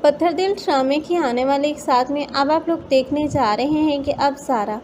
पत्थरदिल ड्रामे की आने वाले एक साथ में अब आप लोग देखने जा रहे हैं कि अब सारा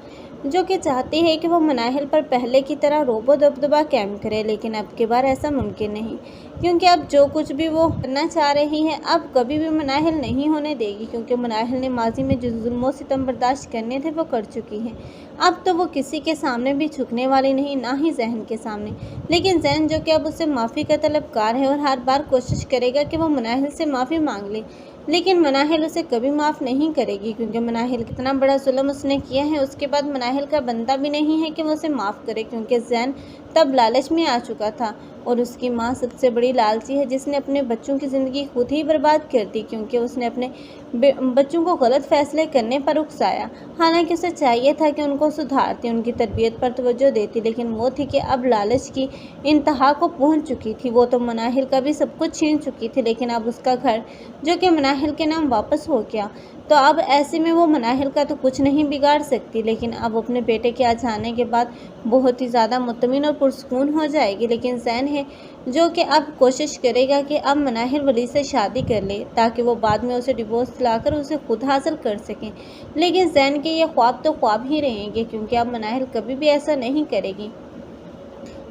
जो कि चाहती है कि वो मनाहिल पर पहले की तरह रोबो दबदबा कायम करे, लेकिन अब की बार ऐसा मुमकिन नहीं, क्योंकि अब जो कुछ भी वो करना चाह रही है अब कभी भी मनाहिल नहीं होने देगी, क्योंकि मनाहिल ने माजी में जो जुल्म सितम बर्दाश्त करने थे वो कर चुकी है। अब तो वो किसी के सामने भी झुकने वाली नहीं, ना ही जहन के सामने। लेकिन जहन जो कि अब उससे माफ़ी का तलबगार है और हर बार कोशिश करेगा कि वो मनाहिल से माफ़ी मांग ले, लेकिन मनाहिल उसे कभी माफ़ नहीं करेगी, क्योंकि मनाहिल कितना बड़ा जुल्म उसने किया है। उसके बाद मनाहिल का बनता भी नहीं है कि वो उसे माफ़ करे, क्योंकि जैन तब लालच में आ चुका था और उसकी माँ सबसे बड़ी लालची है, जिसने अपने बच्चों की ज़िंदगी खुद ही बर्बाद कर दी, क्योंकि उसने अपने बच्चों को गलत फैसले करने पर उकसाया। हालांकि उसे चाहिए था कि उनको सुधारती, उनकी तरबियत पर तवज्जो देती, लेकिन वो थी कि अब लालच की इंतहा को पहुंच चुकी थी। वो तो मनाहिल का भी सब कुछ छीन चुकी थी, लेकिन अब उसका घर जो कि मनाहिल के नाम वापस हो गया, तो अब ऐसे में वो मनाहिल का तो कुछ नहीं बिगाड़ सकती, लेकिन अब अपने बेटे के आ जाने के बाद बहुत ही ज़्यादा मुतमिन और पुरसकून हो जाएगी। लेकिन जैन है जो कि अब कोशिश करेगा कि अब मनाहिल वली से शादी कर ले, ताकि वो बाद में उसे डिवोर्स दिलाकर उसे खुद हासिल कर सकें। लेकिन जैन के ये ख्वाब तो ख्वाब ही रहेंगे, क्योंकि अब मनाहिल कभी भी ऐसा नहीं करेगी,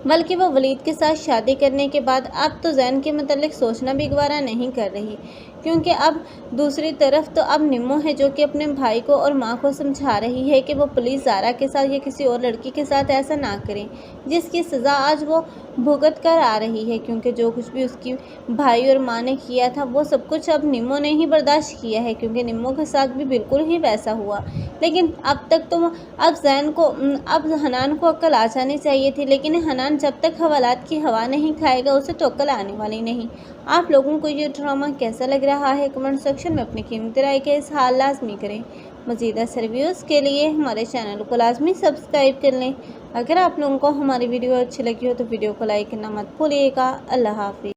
बल्कि वो वलीद के साथ शादी करने के बाद अब तो जैन के मतलब सोचना भी गवारा नहीं कर रही, क्योंकि अब दूसरी तरफ तो अब निम्मो है जो कि अपने भाई को और माँ को समझा रही है कि वो पुलिस ज़ारा के साथ या किसी और लड़की के साथ ऐसा ना करें, जिसकी सज़ा आज वो भुगत कर आ रही है, क्योंकि जो कुछ भी उसकी भाई और माँ ने किया था वो सब कुछ अब निम्मो ने ही बर्दाश्त किया है, क्योंकि निम्मो के साथ भी बिल्कुल ही वैसा हुआ। लेकिन अब तक तो अब जैन को अब हनान को अक्ल आ जानी चाहिए थी, लेकिन हनान जब तक हवालात की हवा नहीं खाएगा उसे तो अक्ल आने वाली नहीं। आप लोगों को ये ड्रामा कैसा लग रहा है कमेंट सेक्शन में अपनी कीमती राय का इज़हार लाजमी करें। मज़ीद ऐसे रिव्यूज़ के लिए हमारे चैनल को लाजमी सब्सक्राइब कर लें। अगर आप लोगों को हमारी वीडियो अच्छी लगी हो तो वीडियो को लाइक करना मत भूलिएगा। अल्लाह हाफिज़।